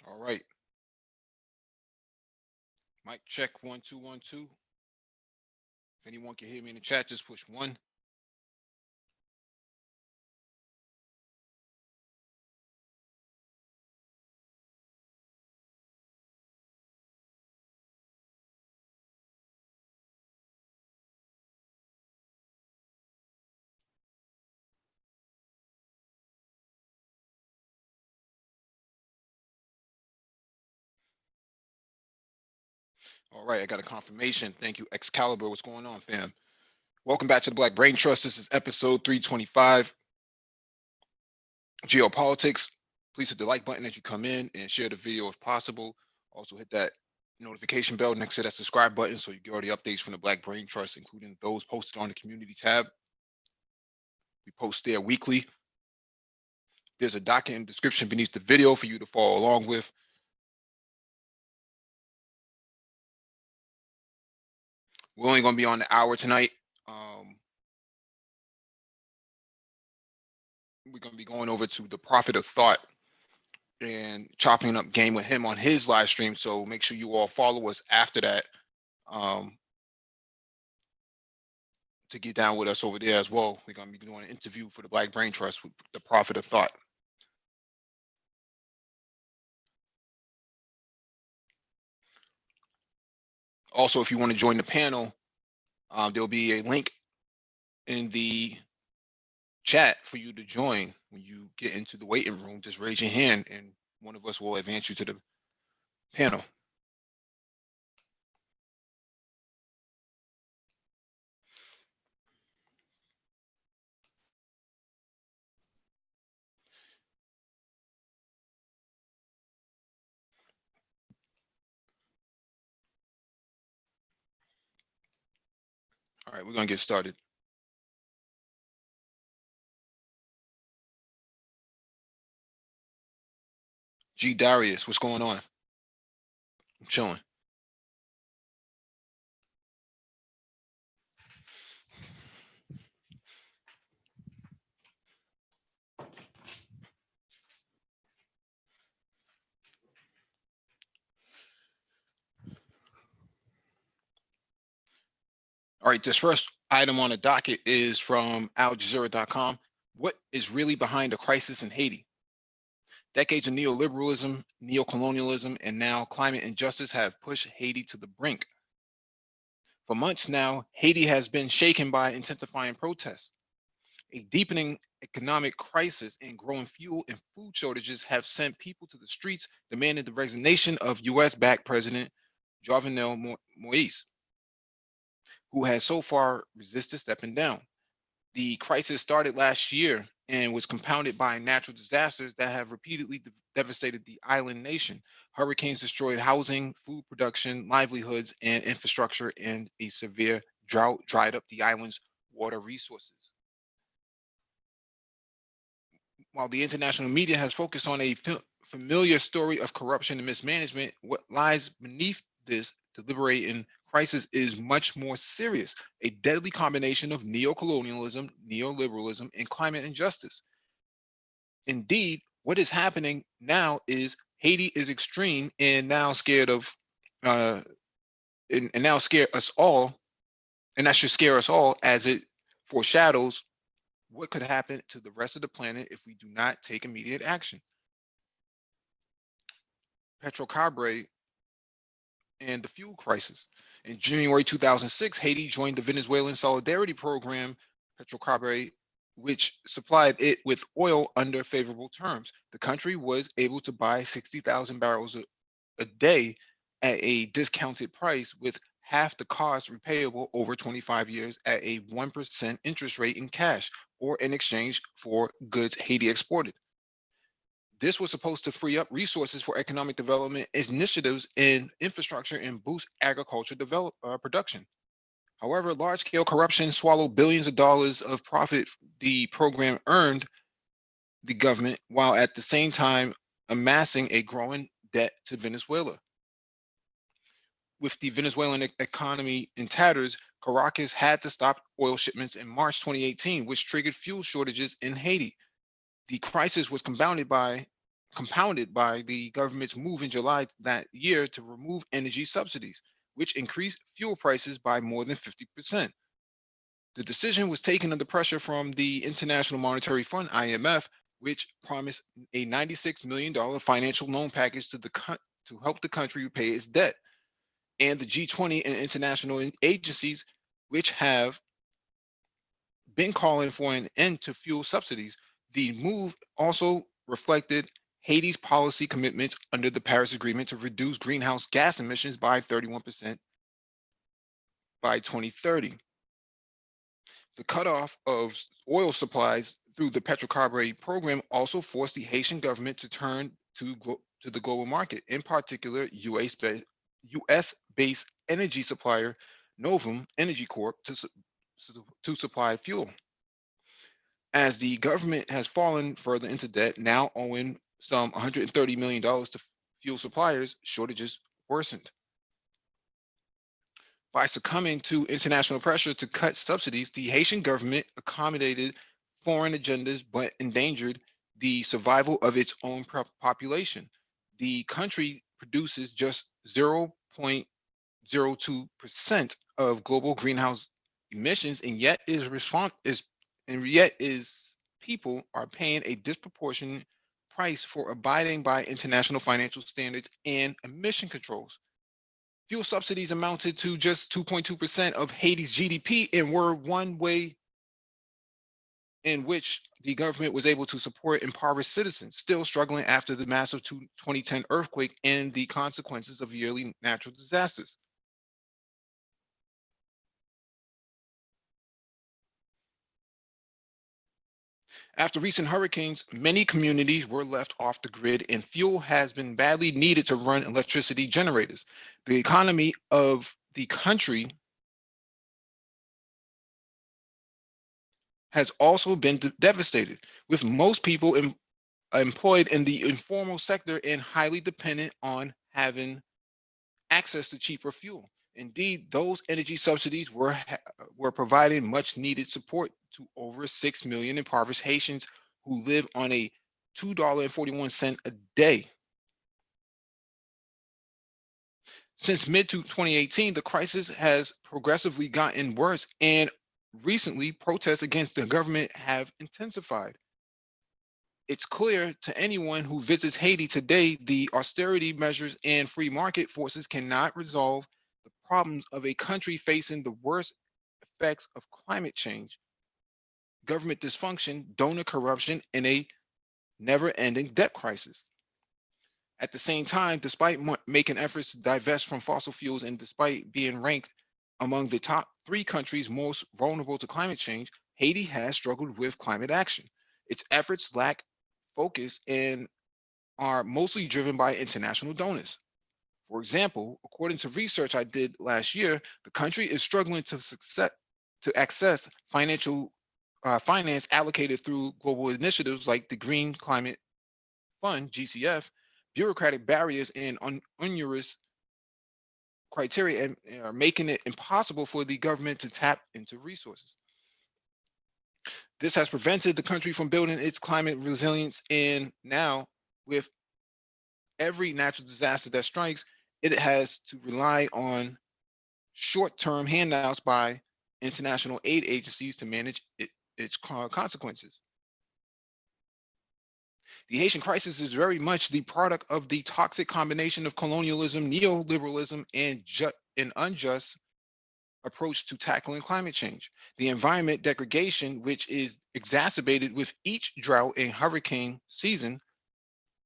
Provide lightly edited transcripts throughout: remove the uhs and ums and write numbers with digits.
All right. Mic check 1 2 1 2. If anyone can hear me in the chat, just push 1. All right, I got a confirmation. Thank you, Excalibur. What's going on, fam? Welcome back to the Black Brain Trust. This is episode 325. Geopolitics. Please hit the like button as you come in and share the video if possible. Also hit that notification bell next to that subscribe button so you get all the updates from the Black Brain Trust, including those posted on the community tab. We post there weekly. There's a document in the description beneath the video for you to follow along with. We're only going to be on the hour tonight. We're going to be going over to the Prophet of Thought and chopping up game with him on his live stream. So make sure you all follow us after that to get down with us over there as well. We're going to be doing an interview for the Black Brain Trust with the Prophet of Thought. Also, if you want to join the panel, there'll be a link in the chat for you to join. When you get into the waiting room, just raise your hand and one of us will advance you to the panel. All right, we're going to get started. G Darius, what's going on? I'm chilling. All right, this first item on the docket is from AlJazeera.com. What is really behind the crisis in Haiti? Decades of neoliberalism, neocolonialism, and now climate injustice have pushed Haiti to the brink. For months now, Haiti has been shaken by intensifying protests. A deepening economic crisis and growing fuel and food shortages have sent people to the streets demanding the resignation of US-backed President Jovenel Moise, who has so far resisted stepping down. The crisis started last year and was compounded by natural disasters that have repeatedly devastated the island nation. Hurricanes destroyed housing, food production, livelihoods, and infrastructure, and a severe drought dried up the island's water resources. While the international media has focused on a familiar story of corruption and mismanagement, what lies beneath this deliberating crisis is much more serious: a deadly combination of neocolonialism, neoliberalism, and climate injustice. Indeed, what is happening now is Haiti is extreme and now scared of, and now scare us all, and that should scare us all as it foreshadows what could happen to the rest of the planet if we do not take immediate action. Petrocabre and the fuel crisis. In January 2006, Haiti joined the Venezuelan Solidarity Program, Petrocabre, which supplied it with oil under favorable terms. The country was able to buy 60,000 barrels a day at a discounted price, with half the cost repayable over 25 years at a 1% interest rate in cash or in exchange for goods Haiti exported. This was supposed to free up resources for economic development initiatives in infrastructure and boost agriculture production. However, large-scale corruption swallowed billions of dollars of profit the program earned the government, while at the same time amassing a growing debt to Venezuela. With the Venezuelan economy in tatters, Caracas had to stop oil shipments in March 2018, which triggered fuel shortages in Haiti. The crisis was compounded by compounded by the government's move in July that year to remove energy subsidies, which increased fuel prices by more than 50%. The decision was taken under pressure from the International Monetary Fund, IMF, which promised a $96 million financial loan package to help the country repay its debt, and the G20 and international agencies, which have been calling for an end to fuel subsidies. The move also reflected Haiti's policy commitments under the Paris Agreement to reduce greenhouse gas emissions by 31% by 2030. The cutoff of oil supplies through the Petrocarbre program also forced the Haitian government to turn to the global market, in particular US-based energy supplier Novum Energy Corp to supply fuel. As the government has fallen further into debt, now owing some $130 million to fuel suppliers, shortages worsened. By succumbing to international pressure to cut subsidies, the Haitian government accommodated foreign agendas but endangered the survival of its own population. The country produces just 0.02% of global greenhouse emissions, and yet is people are paying a disproportionate price for abiding by international financial standards and emission controls. Fuel subsidies amounted to just 2.2% of Haiti's GDP and were one way in which the government was able to support impoverished citizens, still struggling after the massive 2010 earthquake and the consequences of yearly natural disasters. After recent hurricanes, many communities were left off the grid, and fuel has been badly needed to run electricity generators. The economy of the country has also been devastated, with most people employed in the informal sector and highly dependent on having access to cheaper fuel. Indeed, those energy subsidies were providing much needed support to over 6 million impoverished Haitians who live on a $2.41 a day. Since mid 2018, the crisis has progressively gotten worse, and recently protests against the government have intensified. It's clear to anyone who visits Haiti today, the austerity measures and free market forces cannot resolve the problems of a country facing the worst effects of climate change, government dysfunction, donor corruption, and a never-ending debt crisis. At the same time, despite making efforts to divest from fossil fuels and despite being ranked among the top 3 countries most vulnerable to climate change, Haiti has struggled with climate action. Its efforts lack focus and are mostly driven by international donors. For example, according to research I did last year, the country is struggling to access finance allocated through global initiatives like the Green Climate Fund, GCF, bureaucratic barriers and onerous criteria and are making it impossible for the government to tap into resources. This has prevented the country from building its climate resilience, and now with every natural disaster that strikes, it has to rely on short-term handouts by international aid agencies to manage its consequences. The Haitian crisis is very much the product of the toxic combination of colonialism, neoliberalism, and an unjust approach to tackling climate change. The environment degradation, which is exacerbated with each drought and hurricane season,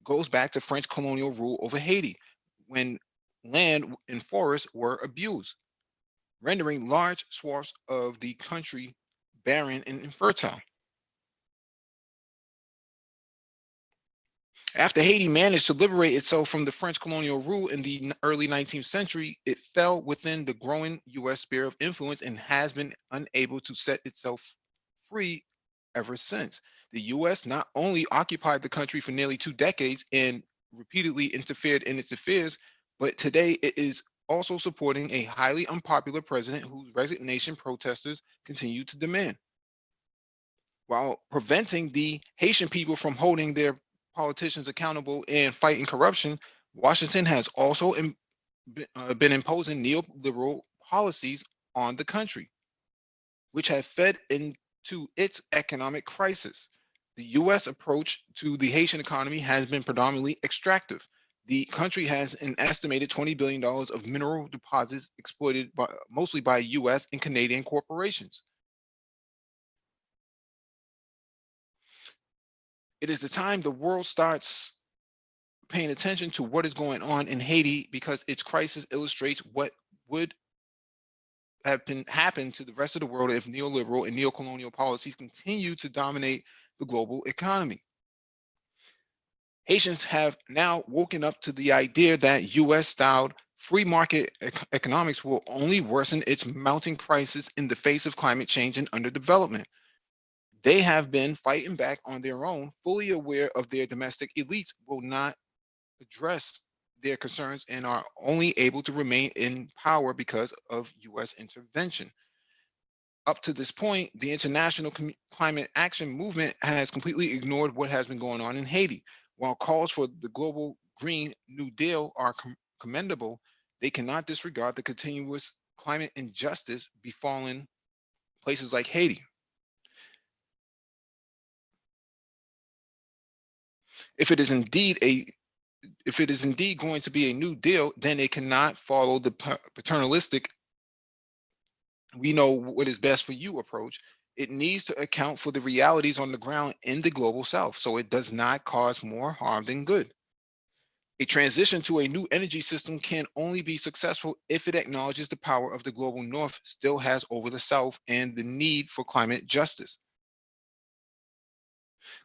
goes back to French colonial rule over Haiti, when land and forests were abused, rendering large swaths of the country barren and infertile. After Haiti managed to liberate itself from the French colonial rule in the early 19th century, it fell within the growing US sphere of influence and has been unable to set itself free ever since. The US not only occupied the country for nearly 2 decades and repeatedly interfered in its affairs, but today it is also supporting a highly unpopular president whose resignation protesters continue to demand, while preventing the Haitian people from holding their politicians accountable and fighting corruption, Washington has also been imposing neoliberal policies on the country, which have fed into its economic crisis. The US approach to the Haitian economy has been predominantly extractive. The country has an estimated $20 billion of mineral deposits exploited mostly by US and Canadian corporations. It is the time the world starts paying attention to what is going on in Haiti, because its crisis illustrates what would have been happened to the rest of the world if neoliberal and neocolonial policies continue to dominate the global economy. Haitians have now woken up to the idea that US-styled free market economics will only worsen its mounting crisis in the face of climate change and underdevelopment. They have been fighting back on their own, fully aware of their domestic elites will not address their concerns and are only able to remain in power because of US intervention. Up to this point, the international climate action movement has completely ignored what has been going on in Haiti. While calls for the global Green New Deal are commendable, they cannot disregard the continuous climate injustice befalling places like Haiti. If it is indeed going to be a new deal, then it cannot follow the paternalistic "we know what is best for you" approach. It needs to account for the realities on the ground in the global south, so it does not cause more harm than good. A transition to a new energy system can only be successful if it acknowledges the power of the global north still has over the south and the need for climate justice.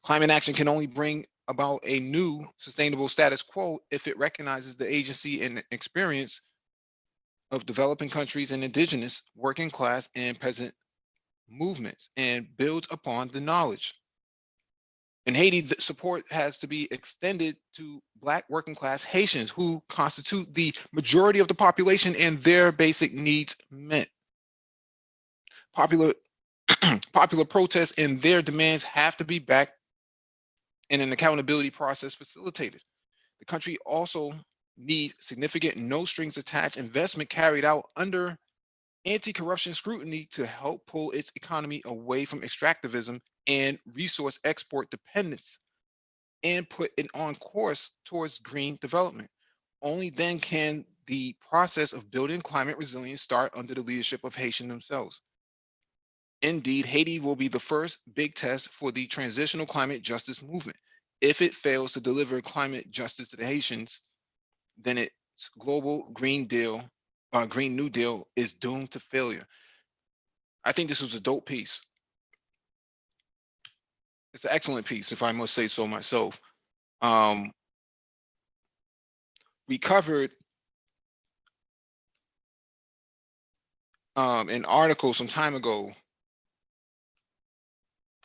Climate action can only bring about a new sustainable status quo if it recognizes the agency and experience of developing countries and indigenous, working class, and peasant movements and builds upon the knowledge. In Haiti, the support has to be extended to Black working class Haitians who constitute the majority of the population and their basic needs met. Popular, popular protests and their demands have to be backed and an accountability process facilitated. The country also needs significant no strings attached investment carried out under anti-corruption scrutiny to help pull its economy away from extractivism and resource export dependence and put it on course towards green development. Only then can the process of building climate resilience start under the leadership of Haitians themselves. Indeed, Haiti will be the first big test for the transitional climate justice movement. If it fails to deliver climate justice to the Haitians, then its global Green New Deal is doomed to failure. I think this was a dope piece. It's an excellent piece, if I must say so myself. Um, we covered an article some time ago,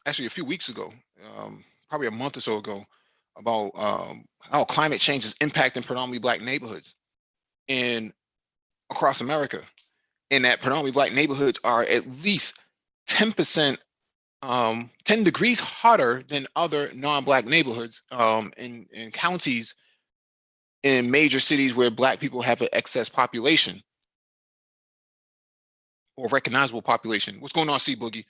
actually a few weeks ago, probably a month or so ago, about how climate change is impacting predominantly Black neighborhoods and across America, and that predominantly Black neighborhoods are at least 10%, 10 degrees hotter than other non-Black neighborhoods in counties in major cities where Black people have an excess population or recognizable population. What's going on, C Boogie?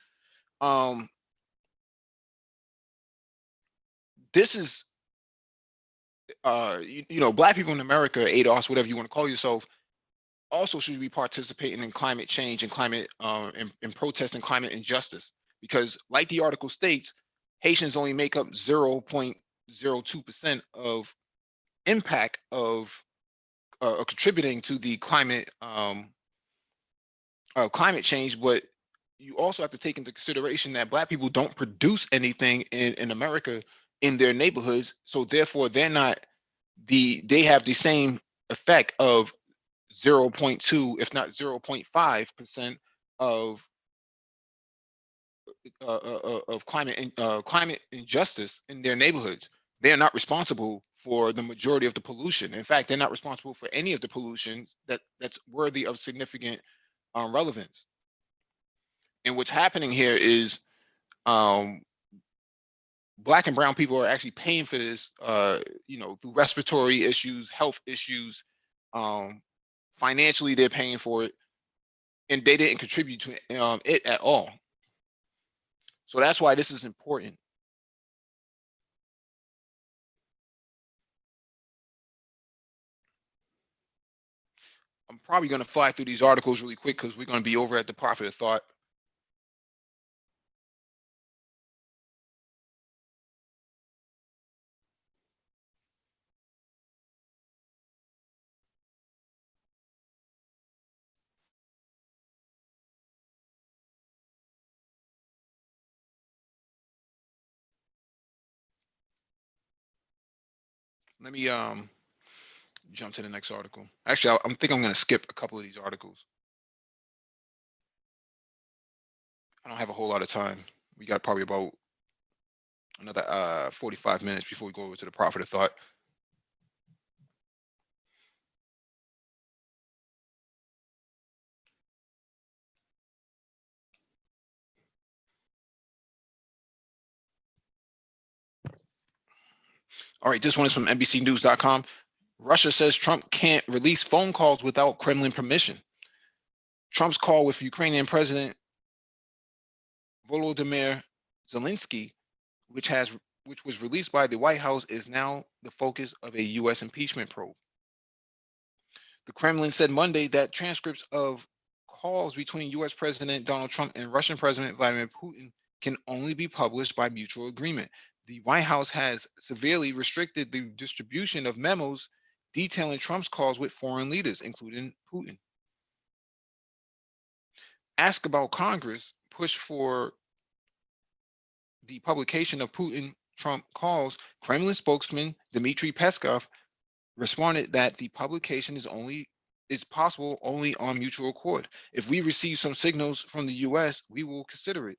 This is, Black people in America, ADOS, whatever you want to call yourself, also should be participating in climate change and climate and protesting climate injustice, because like the article states, Haitians only make up 0.02% of impact of contributing to the climate change. But you also have to take into consideration that Black people don't produce anything in America in their neighborhoods, so therefore they have the same effect of 0.2, if not 0.5% of climate injustice in their neighborhoods. They are not responsible for the majority of the pollution. In fact, they're not responsible for any of the pollution that's worthy of significant relevance. And what's happening here is Black and brown people are actually paying for this, through respiratory issues, health issues. Financially, they're paying for it, and they didn't contribute to it at all. So that's why this is important. I'm probably going to fly through these articles really quick because we're going to be over at the profit of thought. Let me jump to the next article. Actually, I'm going to skip a couple of these articles. I don't have a whole lot of time. We got probably about another 45 minutes before we go over to the profit of thought. All right, this one is from NBCnews.com. Russia says Trump can't release phone calls without Kremlin permission. Trump's call with Ukrainian President Volodymyr Zelensky, which was released by the White House, is now the focus of a U.S. impeachment probe. The Kremlin said Monday that transcripts of calls between U.S. President Donald Trump and Russian President Vladimir Putin can only be published by mutual agreement. The White House has severely restricted the distribution of memos detailing Trump's calls with foreign leaders, including Putin. Asked about Congress push for the publication of Putin-Trump calls, Kremlin spokesman Dmitry Peskov responded that the publication is possible only on mutual accord. If we receive some signals from the U.S., we will consider it,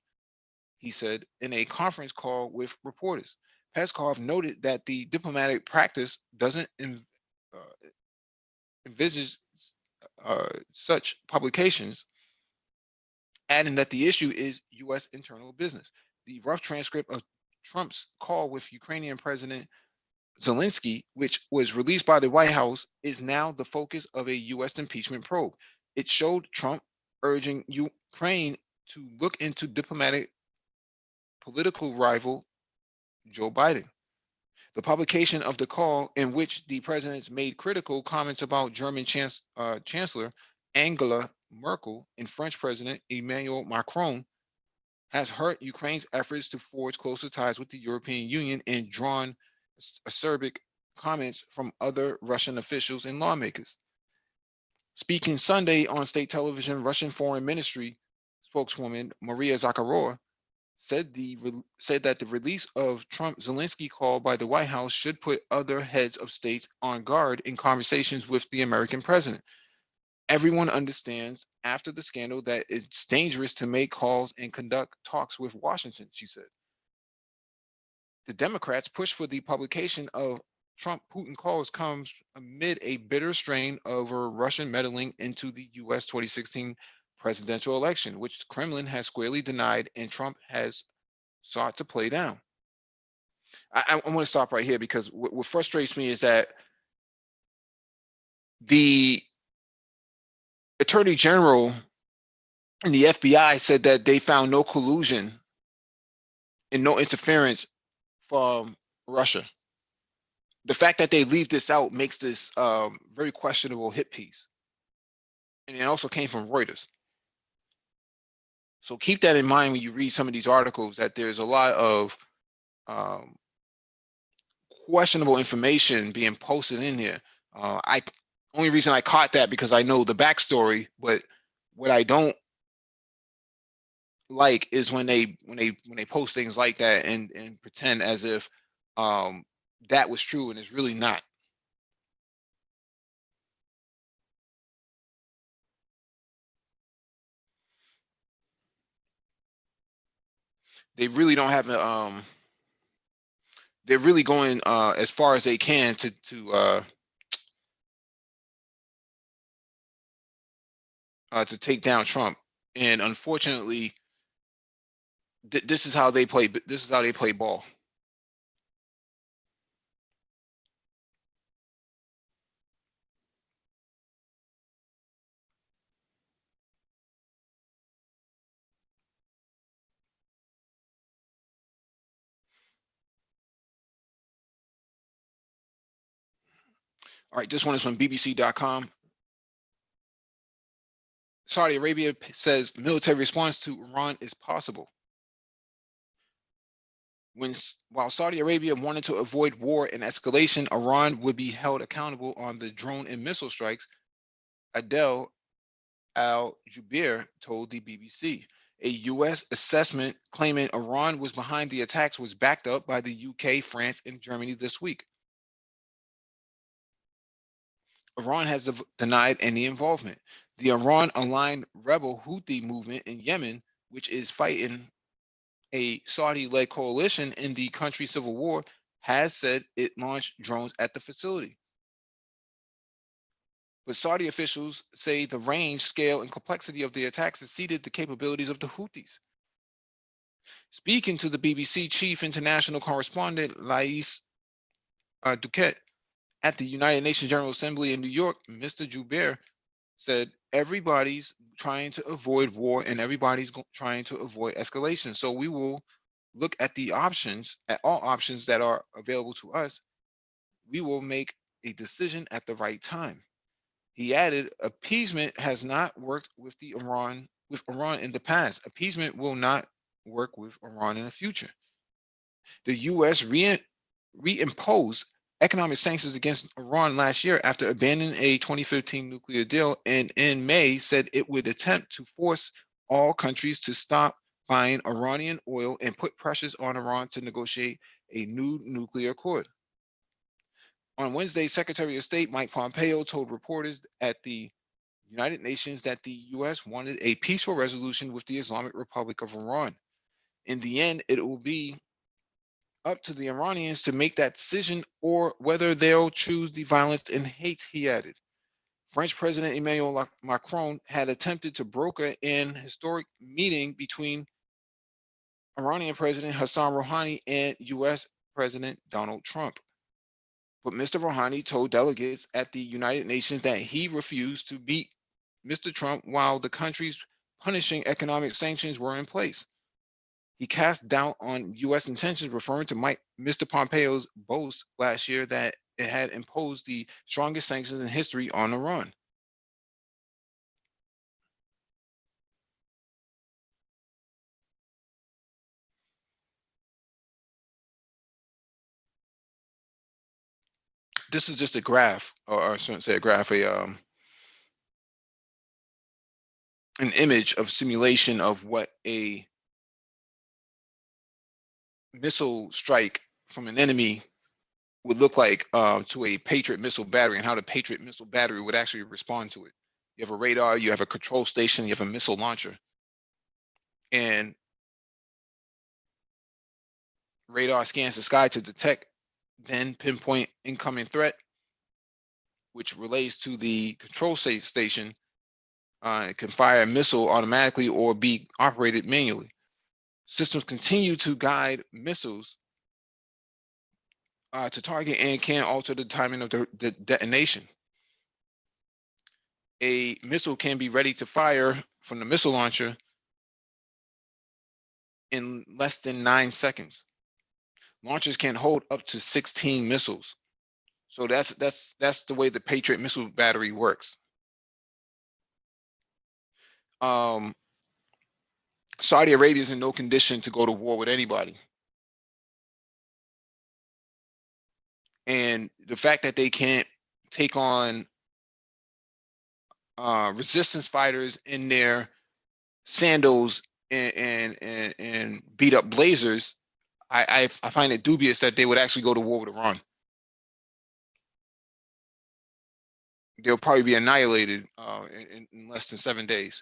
he said in a conference call with reporters. Peskov noted that the diplomatic practice doesn't envisage such publications, adding that the issue is U.S. internal business. The rough transcript of Trump's call with Ukrainian President Zelensky, which was released by the White House, is now the focus of a U.S. impeachment probe. It showed Trump urging Ukraine to look into diplomatic political rival Joe Biden. The publication of the call, in which the presidents made critical comments about German Chancellor Angela Merkel and French President Emmanuel Macron, has hurt Ukraine's efforts to forge closer ties with the European Union and drawn acerbic comments from other Russian officials and lawmakers. Speaking Sunday on state television, Russian Foreign Ministry spokeswoman Maria Zakharova said that the release of Trump-Zelensky call by the White House should put other heads of states on guard in conversations with the American president. Everyone understands after the scandal that it's dangerous to make calls and conduct talks with Washington, she said. The Democrats' push for the publication of Trump-Putin calls comes amid a bitter strain over Russian meddling into the U.S. 2016 presidential election, which the Kremlin has squarely denied and Trump has sought to play down. I want to stop right here because what frustrates me is that the Attorney General and the FBI said that they found no collusion and no interference from Russia. The fact that they leave this out makes this very questionable hit piece. And it also came from Reuters. So keep that in mind when you read some of these articles, that there's a lot of questionable information being posted in here. Only reason I caught that because I know the backstory, but what I don't like is when they post things like that and pretend as if that was true and it's really not. They really don't have they're really going as far as they can to take down Trump. And unfortunately, this is how they play. This is how they play ball. All right, this one is from BBC.com. Saudi Arabia says military response to Iran is possible. While Saudi Arabia wanted to avoid war and escalation, Iran would be held accountable on the drone and missile strikes, Adel Al-Jubeir told the BBC. A U.S. assessment claiming Iran was behind the attacks was backed up by the UK, France, and Germany this week. Iran has denied any involvement. The Iran-aligned rebel Houthi movement in Yemen, which is fighting a Saudi-led coalition in the country's civil war, has said it launched drones at the facility. But Saudi officials say the range, scale, and complexity of the attacks exceeded the capabilities of the Houthis. Speaking to the BBC chief international correspondent Lais Duquette at the United Nations General Assembly in New York, Mr. Jubeir said everybody's trying to avoid war and everybody's trying to avoid escalation. So we will look at the options, at all options that are available to us. We will make a decision at the right time. He added, appeasement has not worked with Iran in the past. Appeasement will not work with Iran in the future. The U.S. reimposed economic sanctions against Iran last year after abandoning a 2015 nuclear deal, and in May said it would attempt to force all countries to stop buying Iranian oil and put pressures on Iran to negotiate a new nuclear accord. On Wednesday, Secretary of State Mike Pompeo told reporters at the United Nations that the U.S. wanted a peaceful resolution with the Islamic Republic of Iran. In the end, it will be up to the Iranians to make that decision or whether they'll choose the violence and hate, he added. French President Emmanuel Macron had attempted to broker an historic meeting between Iranian President Hassan Rouhani and U.S. President Donald Trump. But Mr. Rouhani told delegates at the United Nations that he refused to meet Mr. Trump while the country's punishing economic sanctions were in place. He cast doubt on U.S. intentions, referring to Mr. Pompeo's boast last year that it had imposed the strongest sanctions in history on Iran. This is just a graph, or I shouldn't say a graph, an image of simulation of what a missile strike from an enemy would look like to a Patriot missile battery, and how the Patriot missile battery would actually respond to it. You have a radar, you have a control station, you have a missile launcher. And radar scans the sky to detect, then pinpoint incoming threat, which relays to the control station. It can fire a missile automatically or be operated manually. Systems continue to guide missiles to target and can alter the timing of the detonation. A missile can be ready to fire from the missile launcher in less than 9 seconds. Launchers can hold up to 16 missiles. So that's the way the Patriot missile battery works. Saudi Arabia is in no condition to go to war with anybody. And the fact that they can't take on resistance fighters in their sandals and beat up blazers, I find it dubious that they would actually go to war with Iran. They'll probably be annihilated in less than 7 days.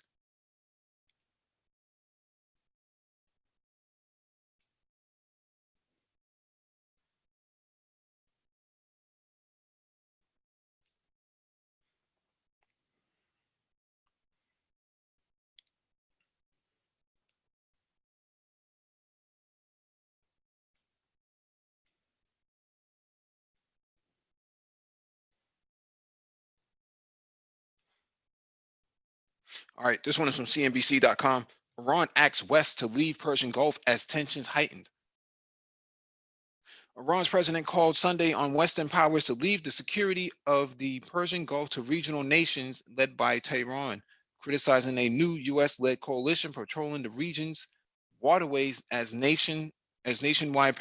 All right, this one is from CNBC.com. Iran acts West to leave Persian Gulf as tensions heightened. Iran's president called Sunday on Western powers to leave the security of the Persian Gulf to regional nations led by Tehran, criticizing a new U.S.-led coalition patrolling the region's waterways as nationwide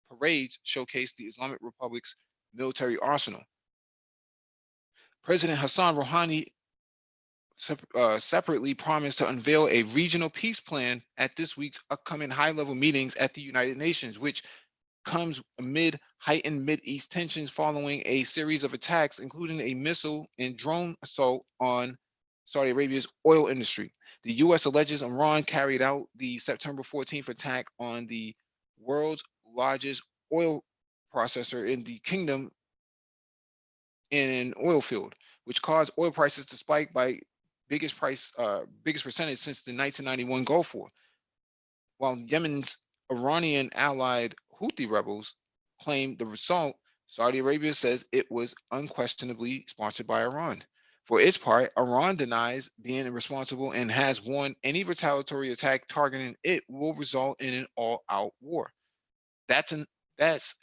parades showcase the Islamic Republic's military arsenal. President Hassan Rouhani separately promised to unveil a regional peace plan at this week's upcoming high-level meetings at the United Nations, which comes amid heightened Mideast tensions following a series of attacks, including a missile and drone assault on Saudi Arabia's oil industry. The U.S. alleges Iran carried out the September 14th attack on the world's largest oil processor in the kingdom in an oil field, which caused oil prices to spike by biggest percentage since the 1991 Gulf War. While Yemen's Iranian allied Houthi rebels claimed the result, Saudi Arabia says it was unquestionably sponsored by Iran. For its part, Iran denies being responsible and has warned any retaliatory attack targeting it will result in an all-out war. That's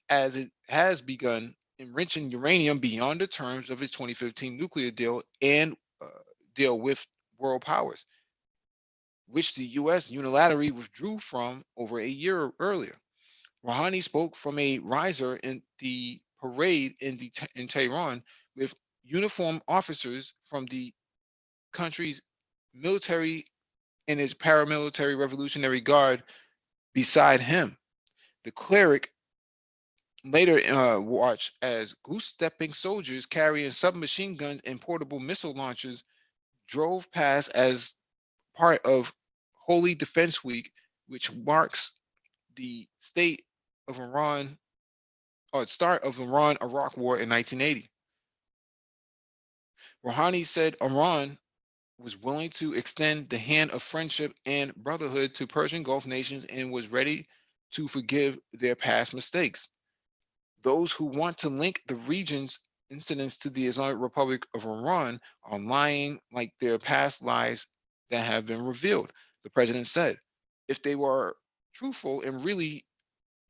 as it has begun enriching uranium beyond the terms of its 2015 nuclear deal and deal with world powers, which the U.S. unilaterally withdrew from over a year earlier. Rouhani spoke from a riser in the parade in Tehran with uniformed officers from the country's military and its paramilitary Revolutionary Guard beside him. The cleric later watched as goose-stepping soldiers carrying submachine guns and portable missile launchers drove past as part of Holy Defense Week, which marks the state of Iran, or start of Iran-Iraq War in 1980. Rouhani said Iran was willing to extend the hand of friendship and brotherhood to Persian Gulf nations and was ready to forgive their past mistakes. Those who want to link the region's incidents to the Islamic Republic of Iran are lying like their past lies that have been revealed, the president said. If they were truthful and really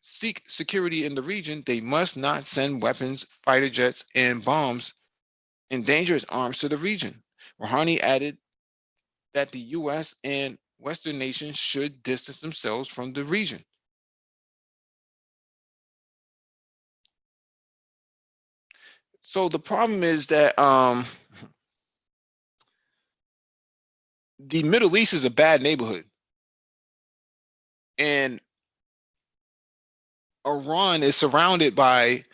seek security in the region, they must not send weapons, fighter jets, and bombs and dangerous arms to the region. Rouhani added that the US and Western nations should distance themselves from the region. So the problem is that the Middle East is a bad neighborhood. And Iran is surrounded by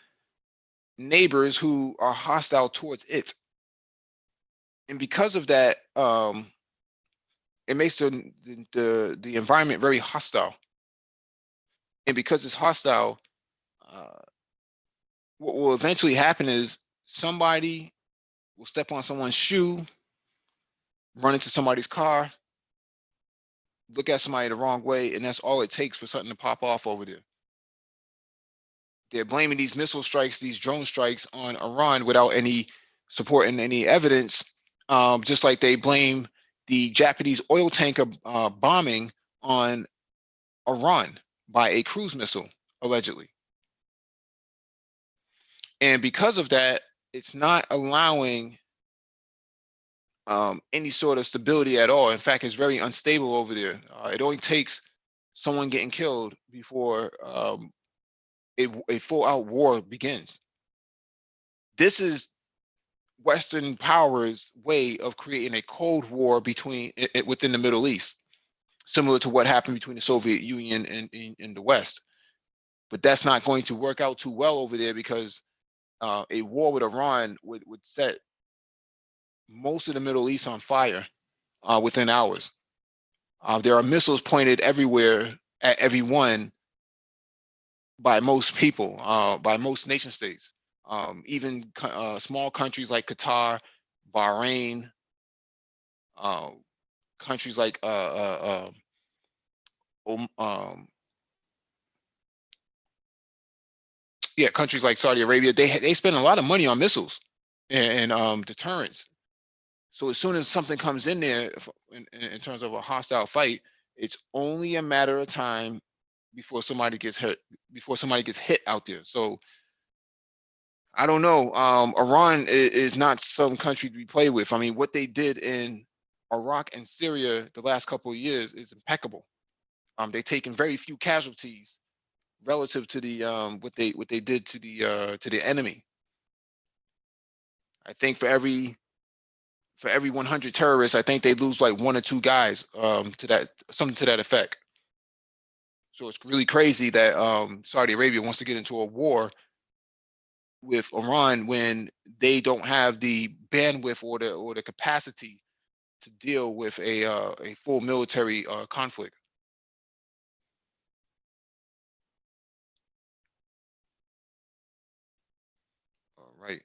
neighbors who are hostile towards it. And because of that, it makes the environment very hostile. And because it's hostile, what will eventually happen is somebody will step on someone's shoe, run into somebody's car, look at somebody the wrong way, and that's all it takes for something to pop off over there. They're blaming these missile strikes, these drone strikes on Iran without any support and any evidence, just like they blame the Japanese oil tanker bombing on Iran by a cruise missile, allegedly. And because of that, it's not allowing any sort of stability at all. In fact, it's very unstable over there. It only takes someone getting killed before a full-out war begins. This is Western powers' way of creating a Cold War within the Middle East, similar to what happened between the Soviet Union and the West. But that's not going to work out too well over there because a war with Iran would set most of the Middle East on fire within hours. There are missiles pointed everywhere at everyone by most people, by most nation states. Even small countries like Qatar, Bahrain, countries like countries like Saudi Arabia, they spend a lot of money on missiles and deterrence. So as soon as something comes in there in terms of a hostile fight, it's only a matter of time before somebody gets hit out there. So I don't know. Iran is not some country to be played with. I mean, what they did in Iraq and Syria the last couple of years is impeccable. They've taken very few casualties relative to the what they did to the enemy. I think for every 100 terrorists, I think they lose like one or two guys, to that something to that effect. So it's really crazy that Saudi Arabia wants to get into a war with Iran when they don't have the bandwidth or the capacity to deal with a full military conflict. All right.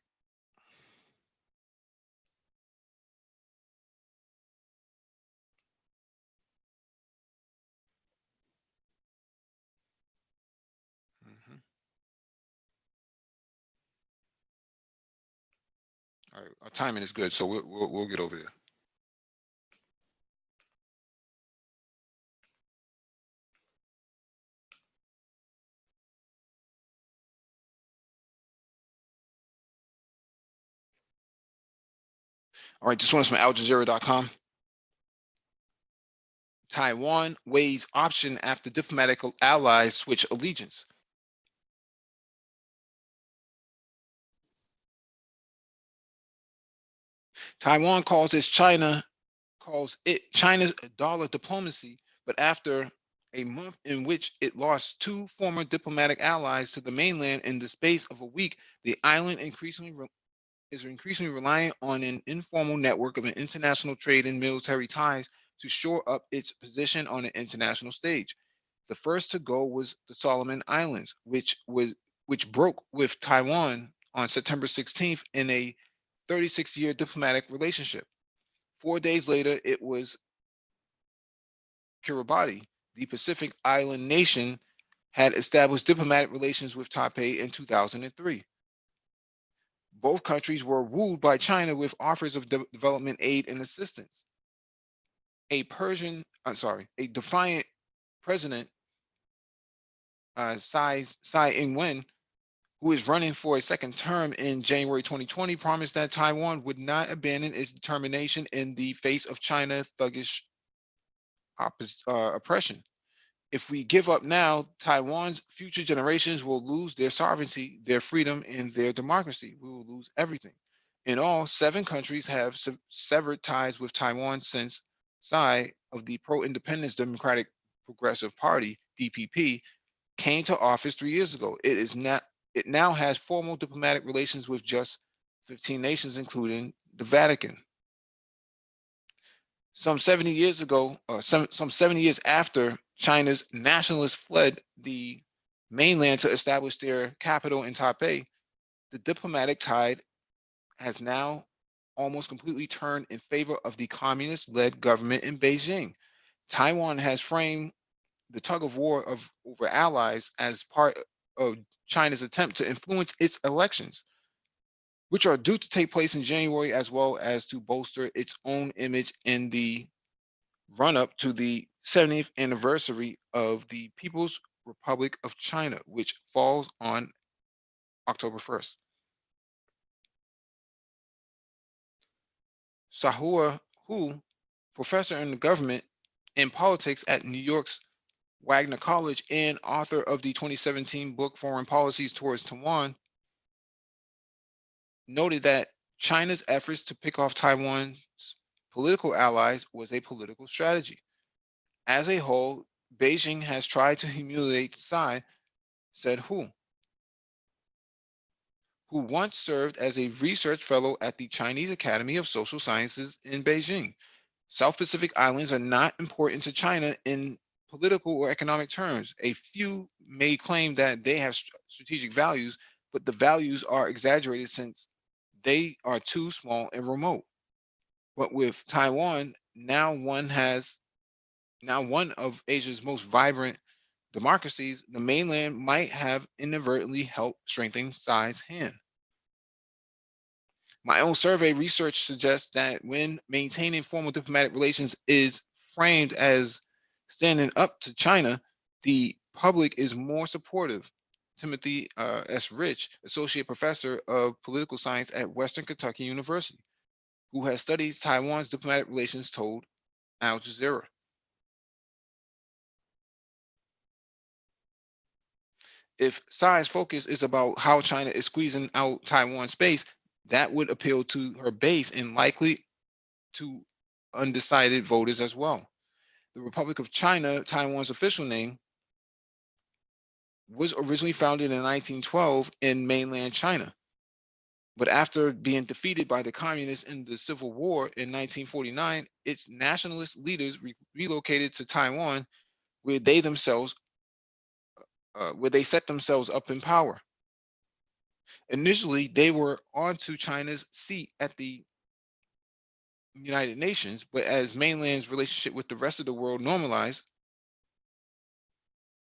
Mhm. All right. Our timing is good, so we'll get over there. All right. This one is from AlJazeera.com. Taiwan weighs option after diplomatic allies switch allegiance. Taiwan calls it China's dollar diplomacy, but after a month in which it lost two former diplomatic allies to the mainland in the space of a week, the island is increasingly reliant on an informal network of international trade and military ties to shore up its position on the international stage. The first to go was the Solomon Islands, which broke with Taiwan on September 16th in a 36-year diplomatic relationship. 4 days later, it was Kiribati, the Pacific island nation, had established diplomatic relations with Taipei in 2003. Both countries were wooed by China with offers of development aid and assistance. A defiant president, Tsai Ing-wen, who is running for a second term in January 2020, promised that Taiwan would not abandon its determination in the face of China thuggish oppression. If we give up now, Taiwan's future generations will lose their sovereignty, their freedom, and their democracy. We will lose everything. In all, 7 countries have severed ties with Taiwan since Tsai of the pro-independence Democratic Progressive Party (DPP) came to office 3 years ago. It now has formal diplomatic relations with just 15 nations, including the Vatican. Some 70 years ago, some 70 years after China's nationalists fled the mainland to establish their capital in Taipei, the diplomatic tide has now almost completely turned in favor of the communist-led government in Beijing. Taiwan has framed the tug of war over allies as part of China's attempt to influence its elections, which are due to take place in January, as well as to bolster its own image in the run up to the 70th anniversary of the People's Republic of China, which falls on October 1st. Sahua Hu, professor in the government and politics at New York's Wagner College and author of the 2017 book Foreign Policies Towards Taiwan, noted that China's efforts to pick off Taiwan's political allies was a political strategy. As a whole, Beijing has tried to humiliate Tsai, said Hu, who once served as a research fellow at the Chinese Academy of Social Sciences in Beijing. South Pacific Islands are not important to China in political or economic terms. A few may claim that they have strategic values, but the values are exaggerated since they are too small and remote. But with Taiwan, now one of Asia's most vibrant democracies, the mainland might have inadvertently helped strengthen Tsai's hand. My own survey research suggests that when maintaining formal diplomatic relations is framed as standing up to China, the public is more supportive. Timothy S. Rich, associate professor of political science at Western Kentucky University, who has studied Taiwan's diplomatic relations, told Al Jazeera. If Tsai's focus is about how China is squeezing out Taiwan space, that would appeal to her base and likely to undecided voters as well. The Republic of China, Taiwan's official name, was originally founded in 1912 in mainland China. But after being defeated by the communists in the Civil War in 1949, its nationalist leaders relocated to Taiwan, where they set themselves up in power. Initially, they were onto China's seat at the United Nations, but as mainland's relationship with the rest of the world normalized,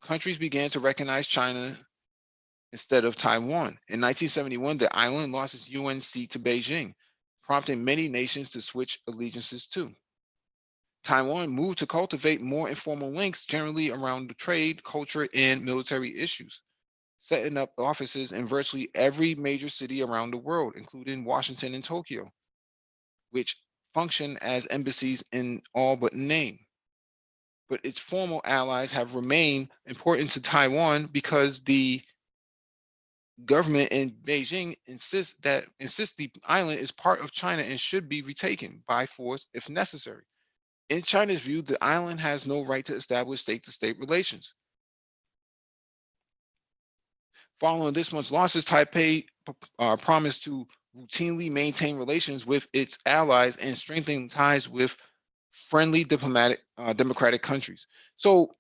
countries began to recognize China instead of Taiwan. In 1971, the island lost its UN seat to Beijing, prompting many nations to switch allegiances to. Taiwan moved to cultivate more informal links, generally around the trade, culture, and military issues, setting up offices in virtually every major city around the world, including Washington and Tokyo, which function as embassies in all but name. But its formal allies have remained important to Taiwan because the government in Beijing insists the island is part of China and should be retaken by force if necessary. In China's view, the island has no right to establish state-to-state relations. Following this month's losses, Taipei promised to routinely maintain relations with its allies and strengthen ties with friendly democratic countries. So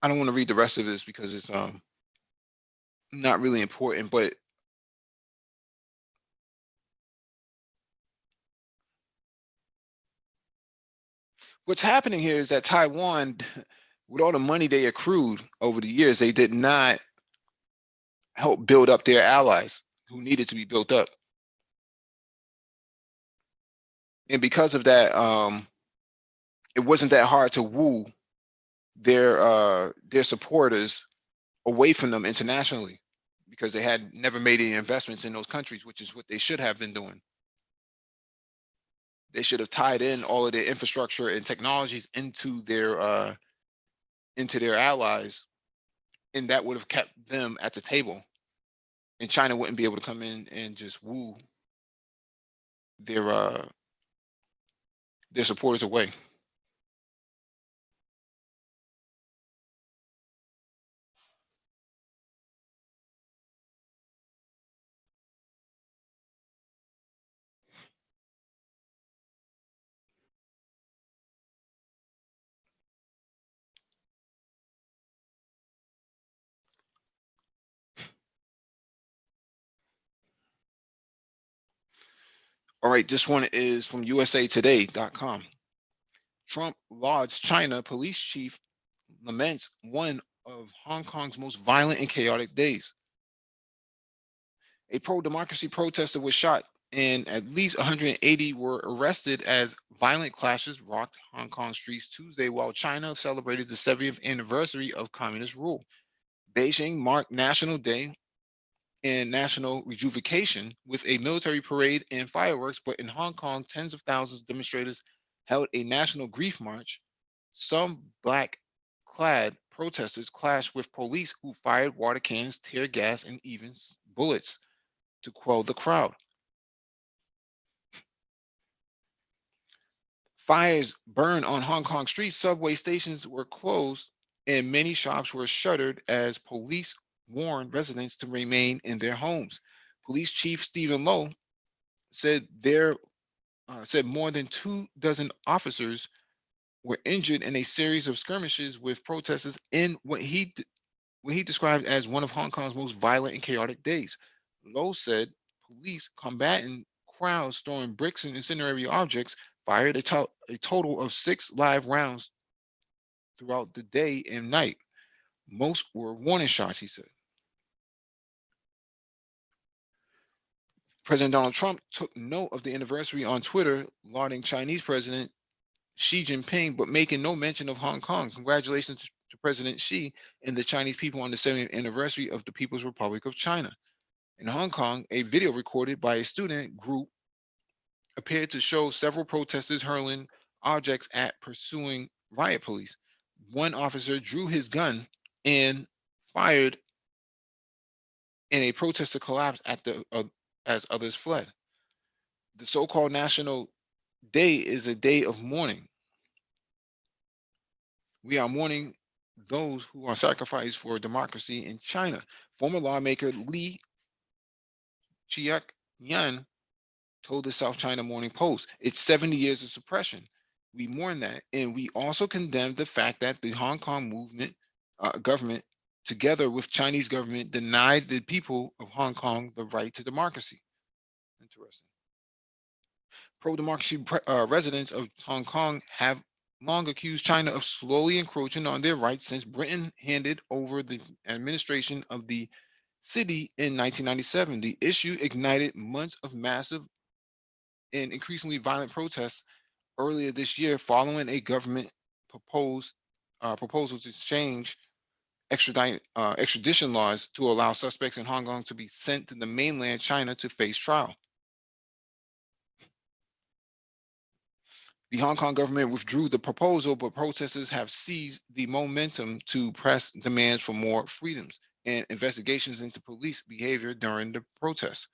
I don't want to read the rest of this because it's not really important, but what's happening here is that Taiwan, with all the money they accrued over the years, they did not help build up their allies who needed to be built up. And because of that, it wasn't that hard to woo their supporters away from them internationally because they had never made any investments in those countries, which is what they should have been doing. They should have tied in all of their infrastructure and technologies into their allies, and that would have kept them at the table. And China wouldn't be able to come in and just woo their uh, their supporters away. All right, this one is from usatoday.com. Trump lauds China police chief laments one of Hong Kong's most violent and chaotic days. A pro-democracy protester was shot and at least 180 were arrested as violent clashes rocked Hong Kong streets Tuesday while China celebrated the 70th anniversary of communist rule. Beijing marked National Day and national rejuvenation with a military parade and fireworks, but in Hong Kong, tens of thousands of demonstrators held a national grief march. Some black clad protesters clashed with police who fired water cannons, tear gas, and even bullets to quell the crowd. Fires burned on Hong Kong streets, subway stations were closed, and many shops were shuttered as police warned residents to remain in their homes. Police Chief Stephen Lowe said said more than 24 officers were injured in a series of skirmishes with protesters in what he described as one of Hong Kong's most violent and chaotic days. Lowe said police combating crowds throwing bricks and incendiary objects fired a total of 6 live rounds throughout the day and night. Most were warning shots, he said. President Donald Trump took note of the anniversary on Twitter, lauding Chinese President Xi Jinping, but making no mention of Hong Kong. Congratulations to President Xi and the Chinese people on the 70th anniversary of the People's Republic of China. In Hong Kong, a video recorded by a student group appeared to show several protesters hurling objects at pursuing riot police. One officer drew his gun and fired, and a protester collapsed as others fled. The so-called National Day is a day of mourning. We are mourning those who are sacrificed for democracy in China. Former lawmaker Li Chiak-yan told the South China Morning Post, it's 70 years of suppression. We mourn that. And we also condemn the fact that the Hong Kong movement government, together with Chinese government, denied the people of Hong Kong the right to democracy. Interesting. Pro-democracy residents of Hong Kong have long accused China of slowly encroaching on their rights since Britain handed over the administration of the city in 1997. The issue ignited months of massive and increasingly violent protests earlier this year following a government proposal to change extradition laws to allow suspects in Hong Kong to be sent to the mainland China to face trial. The Hong Kong government withdrew the proposal, but protesters have seized the momentum to press demands for more freedoms and investigations into police behavior during the protests.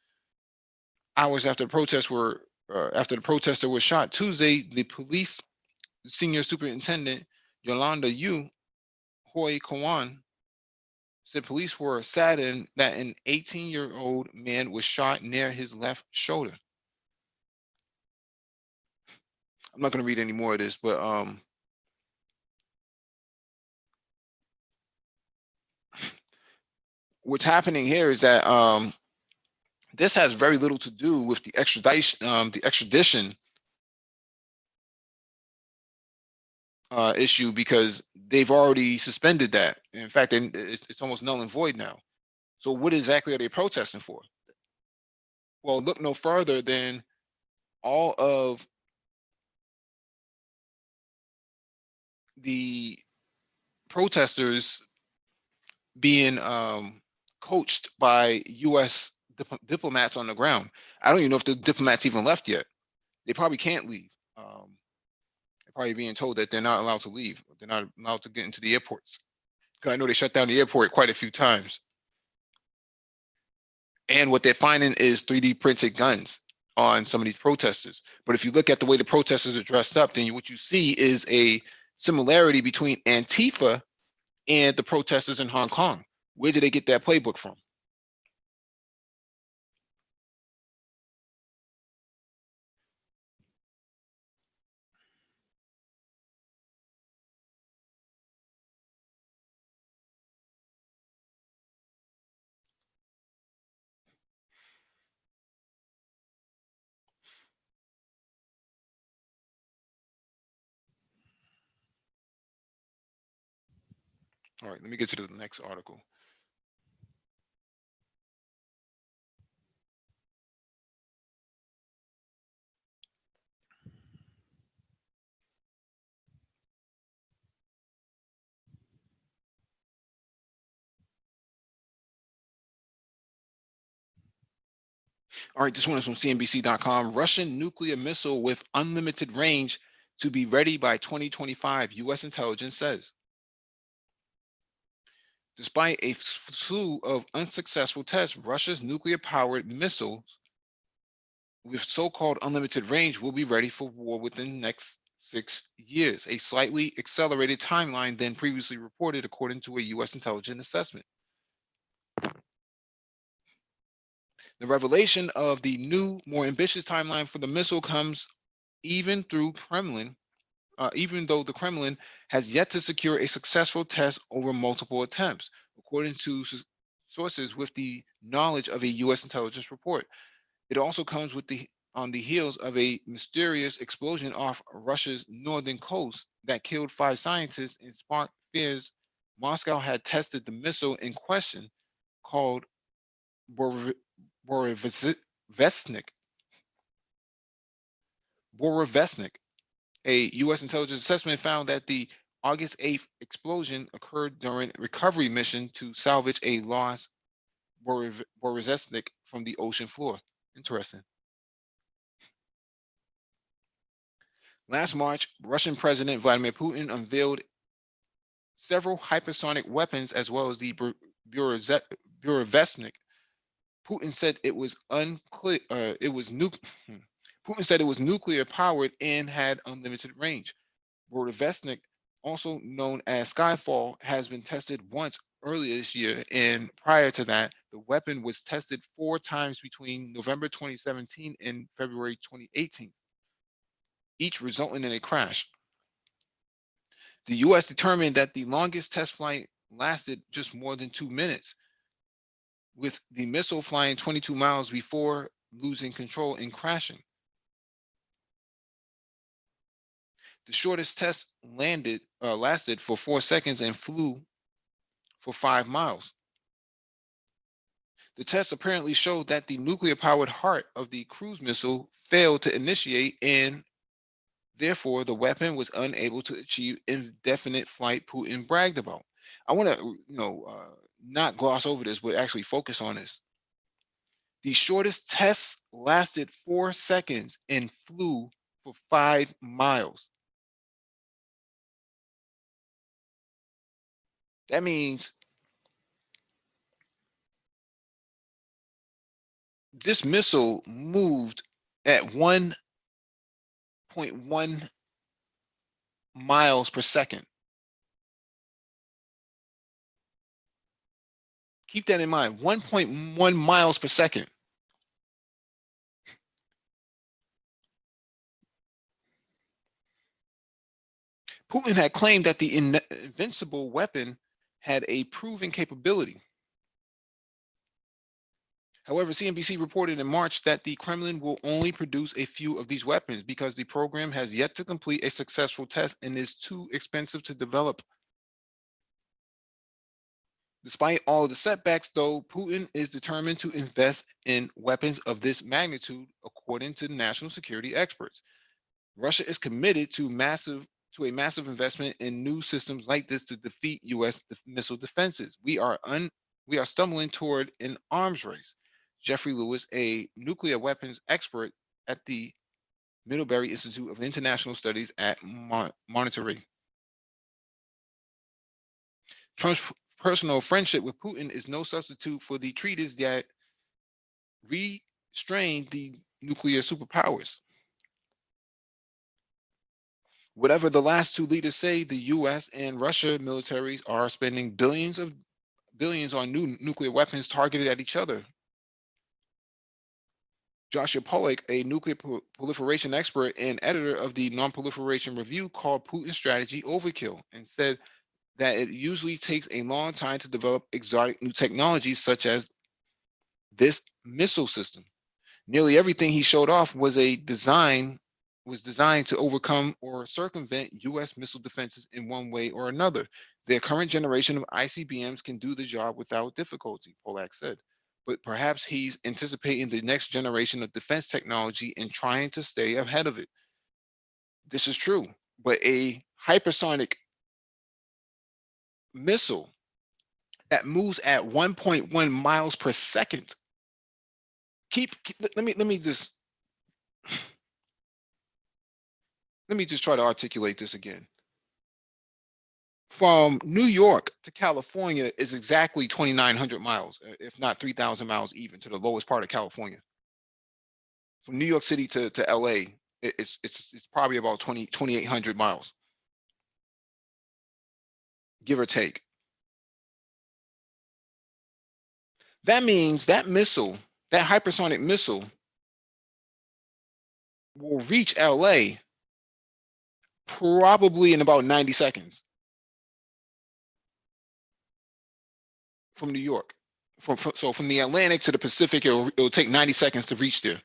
Hours after after the protester was shot Tuesday, the police senior superintendent Yolanda Yu Hoi Kwan said police were saddened that an 18-year-old man was shot near his left shoulder. I'm not going to read any more of this, but what's happening here is that this has very little to do with the extradition issue, because they've already suspended that. In fact, it's almost null and void now. So what exactly are they protesting for? Well, look no further than all of the protesters being coached by U.S. diplomats on the ground. I don't even know if the diplomats even left yet. They probably can't leave. They're probably being told that they're not allowed to leave. They're not allowed to get into the airports. Because I know they shut down the airport quite a few times. And what they're finding is 3D printed guns on some of these protesters. But if you look at the way the protesters are dressed up, then what you see is a similarity between Antifa and the protesters in Hong Kong. Where did they get that playbook from? All right, let me get to the next article. All right, this one is from CNBC.com. Russian nuclear missile with unlimited range to be ready by 2025, U.S. intelligence says. Despite a slew of unsuccessful tests, Russia's nuclear-powered missiles with so-called unlimited range will be ready for war within the next 6 years, a slightly accelerated timeline than previously reported, according to a U.S. intelligence assessment. The revelation of the new, more ambitious timeline for the missile comes even though the Kremlin has yet to secure a successful test over multiple attempts, according to sources with the knowledge of a U.S. intelligence report. It also comes on the heels of a mysterious explosion off Russia's northern coast that killed 5 scientists and sparked fears Moscow had tested the missile in question, called Borisov Borovesnik, a U.S. intelligence assessment found that the August 8th explosion occurred during a recovery mission to salvage a lost Borovesnik from the ocean floor. Interesting. Last March, Russian President Vladimir Putin unveiled several hypersonic weapons as well as the Burovesnik. Putin said it was unclear. Putin said it was nuclear powered and had unlimited range. Burovesnik, also known as Skyfall, has been tested once earlier this year, and prior to that, the weapon was tested 4 times between November 2017 and February 2018, each resulting in a crash. The US determined that the longest test flight lasted just more than 2 minutes, with the missile flying 22 miles before losing control and crashing. The shortest test lasted for 4 seconds and flew for 5 miles. The test apparently showed that the nuclear-powered heart of the cruise missile failed to initiate, and therefore the weapon was unable to achieve indefinite flight Putin bragged about. I want to, not gloss over this, but actually focus on this. The shortest test lasted 4 seconds and flew for 5 miles. That means this missile moved at 1.1 miles per second. Keep that in mind, 1.1 miles per second. Putin had claimed that the invincible weapon had a proven capability. However, CNBC reported in March that the Kremlin will only produce a few of these weapons because the program has yet to complete a successful test and is too expensive to develop. Despite all the setbacks, though, Putin is determined to invest in weapons of this magnitude, according to national security experts. Russia is committed to a massive investment in new systems like this to defeat U.S. missile defenses. We are stumbling toward an arms race. Jeffrey Lewis, a nuclear weapons expert at the Middlebury Institute of International Studies at Monterey. Trump's personal friendship with Putin is no substitute for the treaties that restrained the nuclear superpowers. Whatever the last two leaders say, the US and Russia militaries are spending billions on new nuclear weapons targeted at each other. Joshua Pollack, a nuclear proliferation expert and editor of the Non-Proliferation Review, called Putin's strategy overkill and said that it usually takes a long time to develop exotic new technologies such as this missile system. Nearly everything he showed off was designed to overcome or circumvent U.S. missile defenses in one way or another. Their current generation of ICBMs can do the job without difficulty, Pollack said. But perhaps he's anticipating the next generation of defense technology and trying to stay ahead of it. This is true, but a hypersonic missile that moves at 1.1 miles per second. Let me just try to articulate this again. From New York to California is exactly 2,900 miles, if not 3,000 miles even, to the lowest part of California. From New York City to LA, it's probably about 2,800 miles, give or take. That means that missile, that hypersonic missile, will reach LA probably in about 90 seconds. From New York. So from the Atlantic to the Pacific, it'll take 90 seconds to reach there.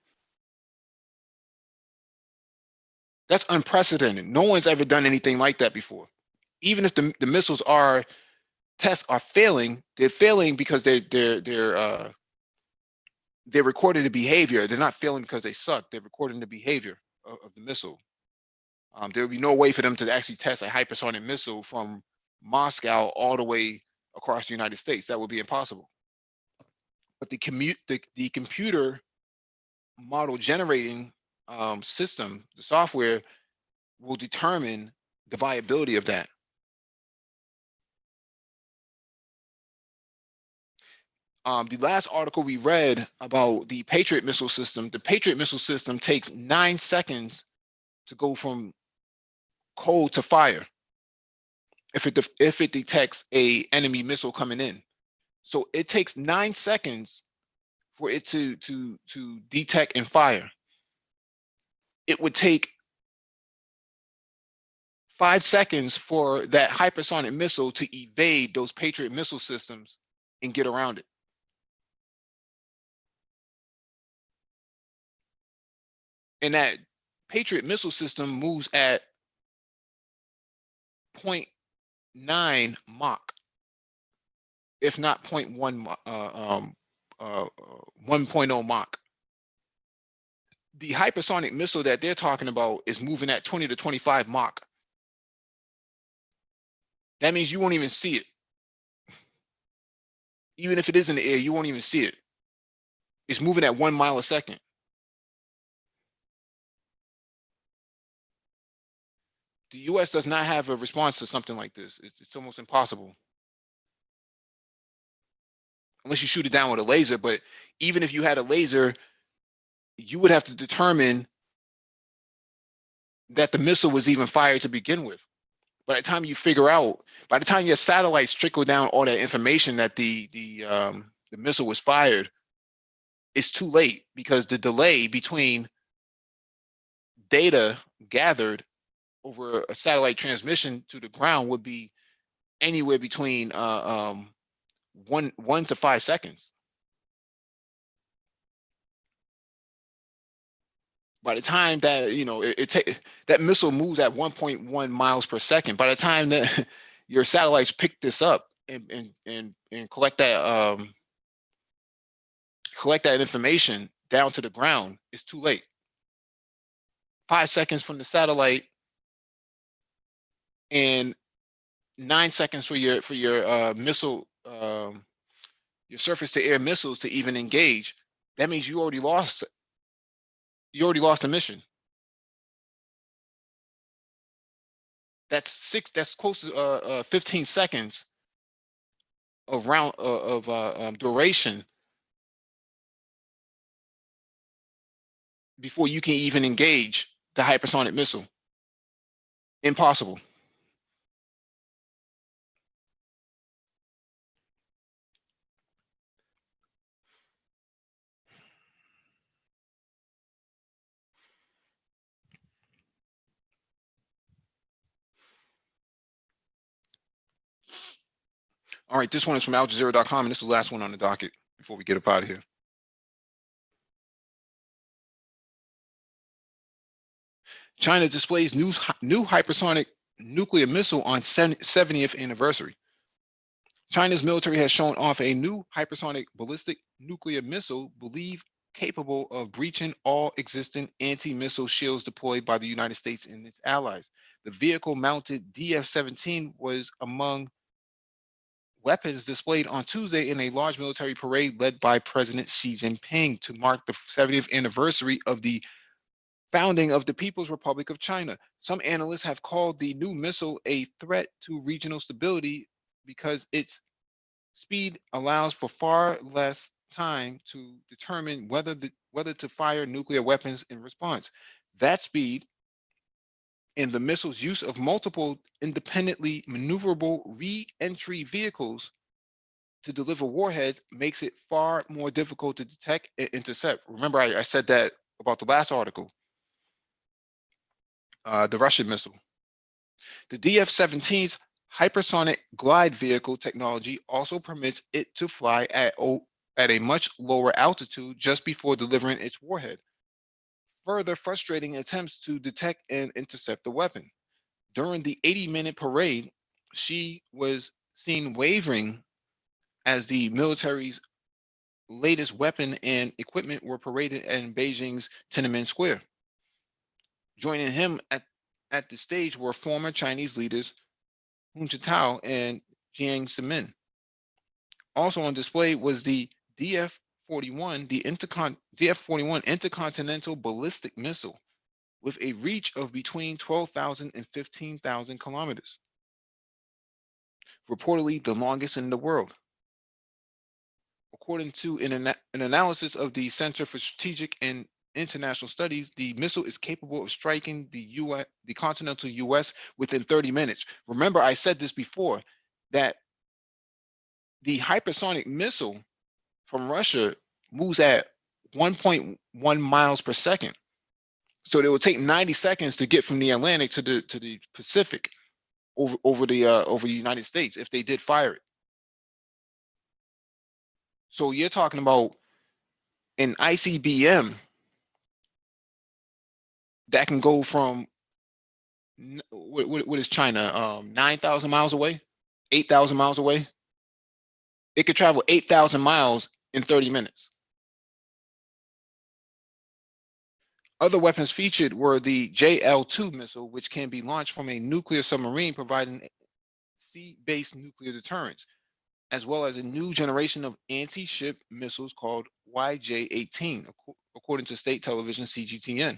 That's unprecedented. No one's ever done anything like that before. Even if the missiles tests are failing, they're failing because they're they're recording the behavior. They're not failing because they suck. They're recording the behavior of the missile. There would be no way for them to actually test a hypersonic missile from Moscow all the way across the United States. That would be impossible. But the computer model generating system, the software, will determine the viability of that. The last article we read about the Patriot missile system, the Patriot missile system takes 9 seconds to go from cold to fire if it detects a enemy missile coming in. So it takes 9 seconds for it to detect and fire. It would take 5 seconds for that hypersonic missile to evade those Patriot missile systems and get around it. And that Patriot missile system moves at 0.9 Mach, if not 1.0 Mach. The hypersonic missile that they're talking about is moving at 20 to 25 Mach. That means you won't even see it. Even if it is in the air, you won't even see it. It's moving at 1 mile a second. The US does not have a response to something like this. It's almost impossible. Unless you shoot it down with a laser, but even if you had a laser, you would have to determine that the missile was even fired to begin with. By the time you figure out, by the time your satellites trickle down all that information that the missile was fired, it's too late, because the delay between data gathered over a satellite transmission to the ground would be anywhere between 1 to 5 seconds. By the time that that missile moves at 1.1 miles per second, by the time that your satellites pick this up and collect that information down to the ground, it's too late. 5 seconds from the satellite and 9 seconds for your missile, your surface to air missiles to even engage. That means you already lost the mission. That's close to 15 seconds of duration before you can even engage the hypersonic missile. Impossible. All right, this one is from AlJazeera.com, and this is the last one on the docket before we get up out of here. China displays new hypersonic nuclear missile on 70th anniversary. China's military has shown off a new hypersonic ballistic nuclear missile believed capable of breaching all existing anti-missile shields deployed by the United States and its allies. The vehicle-mounted DF-17 was among weapons displayed on Tuesday in a large military parade led by President Xi Jinping to mark the 70th anniversary of the founding of the People's Republic of China. Some analysts have called the new missile a threat to regional stability because its speed allows for far less time to determine whether to fire nuclear weapons in response. That speed and the missile's use of multiple independently maneuverable re-entry vehicles to deliver warheads makes it far more difficult to detect and intercept. Remember, I said that about the last article, the Russian missile. The DF-17's hypersonic glide vehicle technology also permits it to fly at a much lower altitude just before delivering its warhead, further frustrating attempts to detect and intercept the weapon. During the 80-minute parade, she was seen wavering as the military's latest weapon and equipment were paraded in Beijing's Tiananmen Square. Joining him at the stage were former Chinese leaders Hun Jintao and Jiang Zemin. Also on display was the DF-41, DF-41 intercontinental ballistic missile with a reach of between 12,000 and 15,000 kilometers, reportedly the longest in the world. According to an analysis of the Center for Strategic and International Studies, the missile is capable of striking the continental US within 30 minutes. Remember, I said this before, that the hypersonic missile from Russia moves at 1.1 miles per second. So it will take 90 seconds to get from the Atlantic to the Pacific over the United States if they did fire it. So you're talking about an ICBM that can go from what is China, 9,000 miles away, 8,000 miles away. It could travel 8,000 miles in 30 minutes. Other weapons featured were the JL-2 missile, which can be launched from a nuclear submarine, providing sea-based nuclear deterrence, as well as a new generation of anti-ship missiles called YJ-18, according to state television CGTN.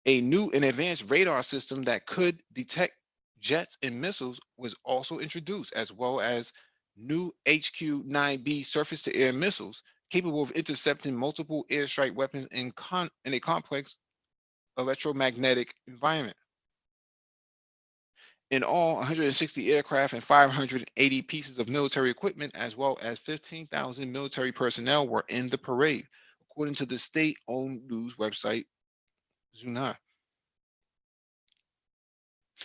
A new and advanced radar system that could detect jets and missiles was also introduced, as well as new HQ-9B surface-to-air missiles capable of intercepting multiple airstrike weapons in a complex electromagnetic environment. In all, 160 aircraft and 580 pieces of military equipment, as well as 15,000 military personnel, were in the parade, according to the state-owned news website Xinhua.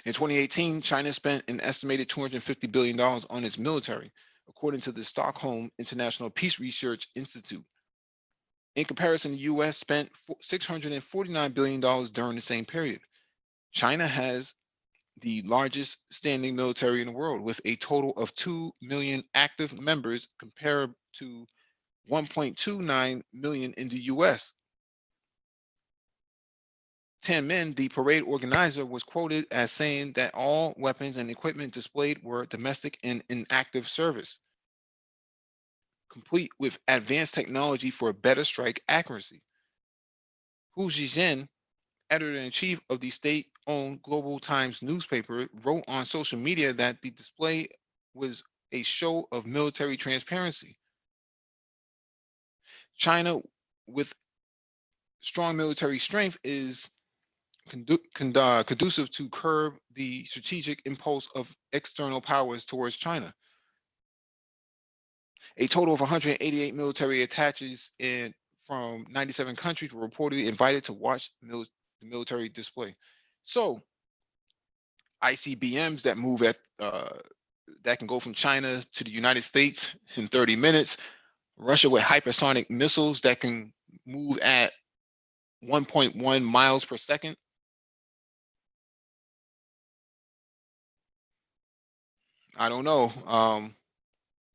In 2018, China spent an estimated $250 billion on its military, according to the Stockholm International Peace Research Institute. In comparison, the US spent $649 billion during the same period. China has the largest standing military in the world, with a total of 2 million active members compared to 1.29 million in the US. Tiananmen, the parade organizer, was quoted as saying that all weapons and equipment displayed were domestic and in active service, complete with advanced technology for better strike accuracy. Hu Zhizhen, editor-in-chief of the state-owned Global Times newspaper, wrote on social media that the display was a show of military transparency. China, with strong military strength, is conducive to curb the strategic impulse of external powers towards China. A total of 188 military attaches from 97 countries were reportedly invited to watch the military display. So ICBMs that move at that can go from China to the United States in 30 minutes. Russia with hypersonic missiles that can move at 1.1 miles per second. I don't know.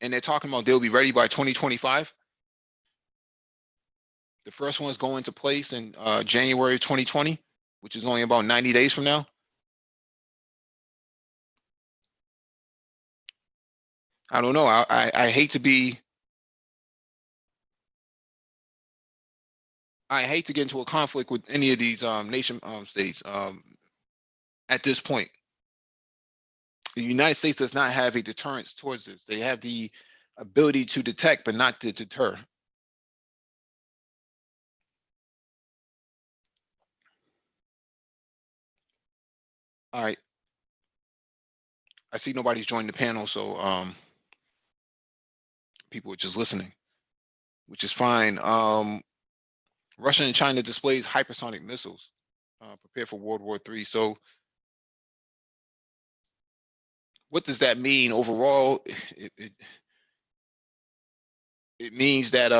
And they're talking about they'll be ready by 2025. The first one's going into place in January 2020, which is only about 90 days from now. I don't know. I hate to be. I hate to get into a conflict with any of these nation states at this point. The United States does not have a deterrence towards this. They have the ability to detect, but not to deter. All right. I see nobody's joined the panel, so people are just listening, which is fine. Russia and China displays hypersonic missiles, prepare for World War III. So what does that mean overall? It means that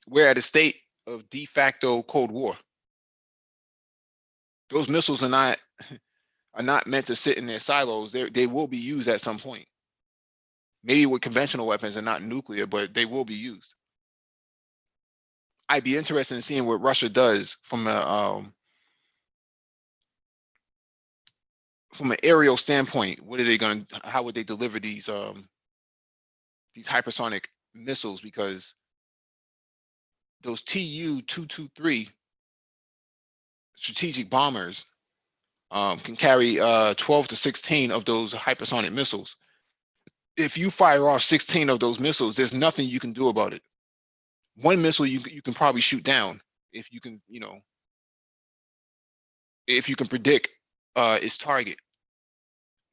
we're at a state of de facto Cold War. Those missiles are not are not meant to sit in their silos. They will be used at some point. Maybe with conventional weapons and not nuclear, but they will be used. I'd be interested in seeing what Russia does from an aerial standpoint. What are they going to? How would they deliver these hypersonic missiles? Because those Tu-223 strategic bombers can carry 12 to 16 of those hypersonic missiles. If you fire off 16 of those missiles, there's nothing you can do about it. One missile you can probably shoot down if you can, if you can predict its target.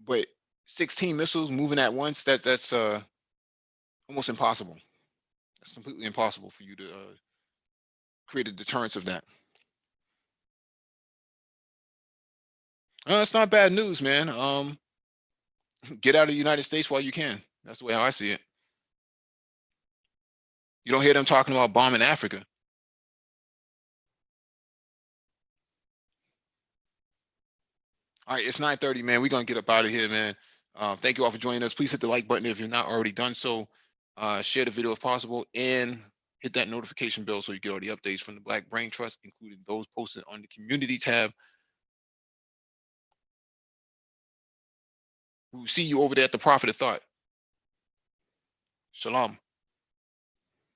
But 16 missiles moving at once, that's almost impossible. It's completely impossible for you to create a deterrence of that. It's not bad news, man. Get out of the United States while you can. That's the way how I see it. You don't hear them talking about bombing Africa. All right, it's 9:30, man. We're gonna get up out of here, man. Thank you all for joining us. Please hit the like button if you're not already done so. Share the video if possible, and hit that notification bell so you get all the updates from the Black Brain Trust, including those posted on the community tab. We'll see you over there at the Prophet of Thought. Shalom.